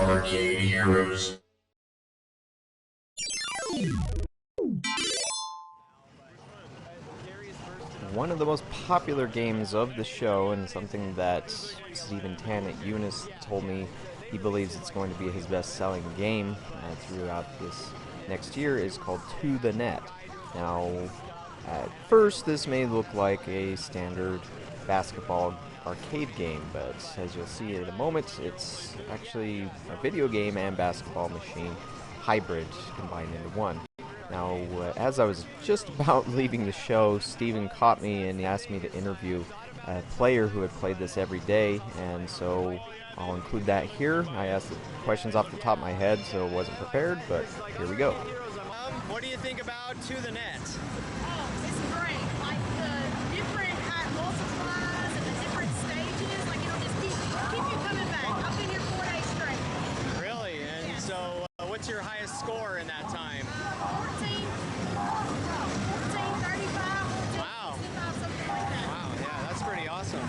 arcade heroes. One of the most popular games of the show, and something that Stephen Tan at UNIS told me he believes it's going to be his best-selling game throughout this next year, is called To the Net. Now, at first, this may look like a standard basketball arcade game, but as you'll see in a moment, it's actually a video game and basketball machine hybrid combined into one. Now, as I was just about leaving the show, Steven caught me and he asked me to interview a player who had played this every day, and so I'll include that here. I asked the questions off the top of my head, so I wasn't prepared, but here we go. What do you think about To the Net? Oh, it's great. Like the different multipliers and the different stages, like it'll just keep you coming back. I've been here 4 days straight. Really? And yeah. So what's your highest score in that time? 14, 35, Wow. 65, something like that. Wow, yeah, that's pretty awesome.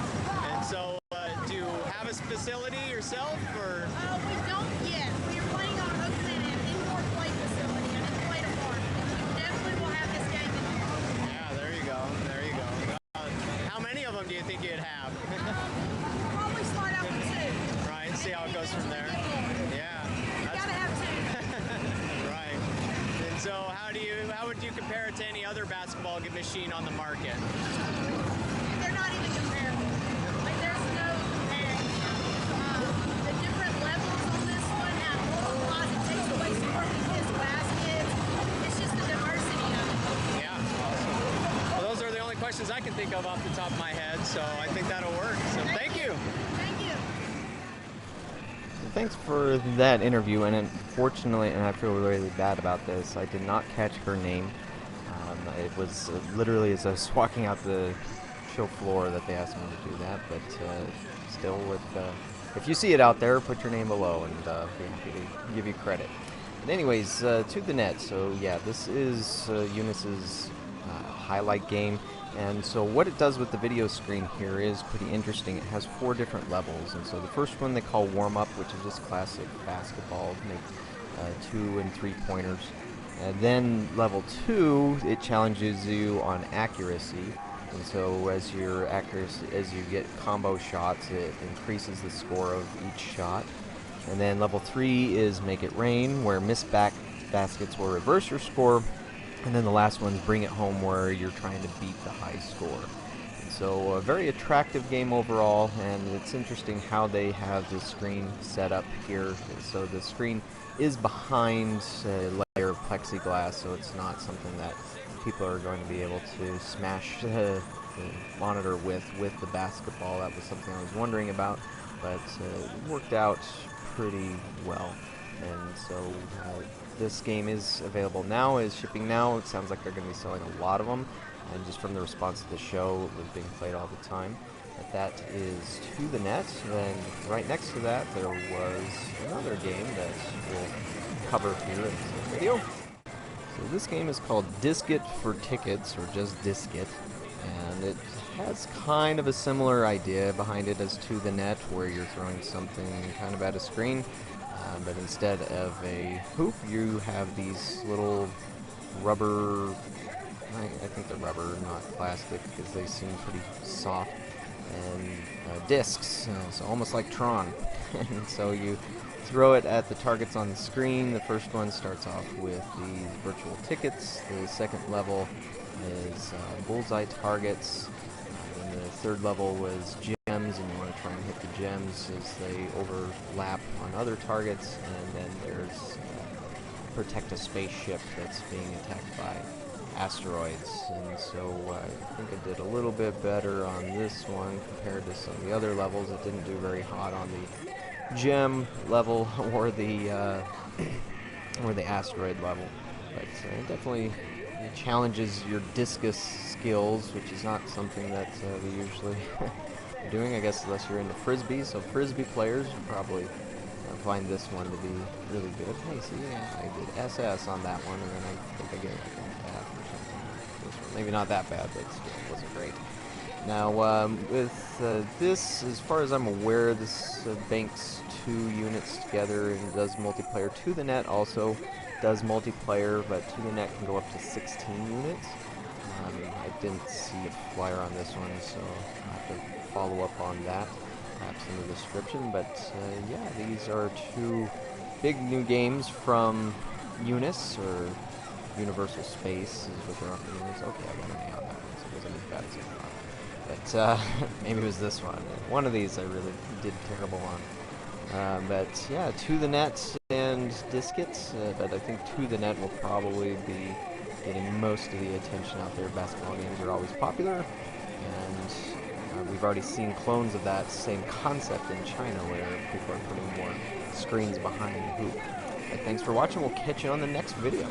And so do you have a facility yourself, or? We don't yet. We are planning on opening an indoor play facility and a play park. We definitely will have this game in here. Yeah, there you go. There you go. How many of them do you think you'd have? We'll probably start out with 2. Right, see how it goes from there. Yeah. You gotta have 2. Right. And so how would you compare it to any other basketball machine on the market? They're not even comparable. Like there's no comparing. The different levels on this one have multiplies. It takes away scoring his baskets. It's just the diversity of it. Yeah, awesome. Well, those are the only questions I can think of off the top of my head, so I think that'll work. So thank you. Thank you. Thanks for that interview, and unfortunately, and I feel really bad about this, I did not catch her name. It was literally as I was walking out the show floor that they asked me to do that, but still, if you see it out there, put your name below, and we'll be happy to give you credit. But anyways, To the Net. So yeah, this is UNIS's highlight game. And so what it does with the video screen here is pretty interesting. It has 4 different levels, and so the first one they call warm-up, which is just classic basketball, make 2 and 3 pointers. And then level 2, it challenges you on accuracy, and so as you get combo shots, it increases the score of each shot. And then level 3 is Make It Rain, where missed baskets will reverse your score. And then the last one's Bring It Home, where you're trying to beat the high score. And so a very attractive game overall, and it's interesting how they have the screen set up here. And so the screen is behind a layer of plexiglass, so it's not something that people are going to be able to smash the monitor with the basketball. That was something I was wondering about, but it worked out pretty well. And so this game is available now, is shipping now. It sounds like they're going to be selling a lot of them, and just from the response to the show, it was being played all the time. But that is To the Net, and right next to that there was another game that we'll cover here in this video. So this game is called Diskant for Tickets, or just Diskant, and it has kind of a similar idea behind it as To the Net, where you're throwing something kind of at a screen. But instead of a hoop, you have these little rubber, I think they're rubber, not plastic, because they seem pretty soft, and discs, so almost like Tron. And so you throw it at the targets on the screen. The first one starts off with these virtual tickets. The second level is bullseye targets. And the third level was gems, and you want to try and hit the gems as they overlap on other targets. And then there's protect a spaceship that's being attacked by asteroids. And so I think I did a little bit better on this one compared to some of the other levels. It didn't do very hot on the gem level or the asteroid level, but it definitely challenges your discus skills, which is not something that we usually are doing, I guess, unless you're into frisbee. So frisbee players probably find this one to be really good. Hey, see, I did SS on that one, and then I think I get like an F or something. Maybe not that bad, but still, it wasn't great. Now, with this, as far as I'm aware, this banks 2 units together and does multiplayer. To the net also does multiplayer, but to the net can go up to 16 units. I didn't see a flyer on this one, so I'll have to follow up on that, perhaps in the description. But yeah, these are 2 big new games from UNIS, or Universal Space is what they're offering. Okay, I got an A on that one, so it wasn't as bad as I thought. But maybe it was this one. One of these I really did terrible on. But yeah, To the Net and Diskant, but I think To the Net will probably be getting most of the attention out there. Basketball games are always popular, and we've already seen clones of that same concept in China where people are putting more screens behind the hoop. But thanks for watching. We'll catch you on the next video.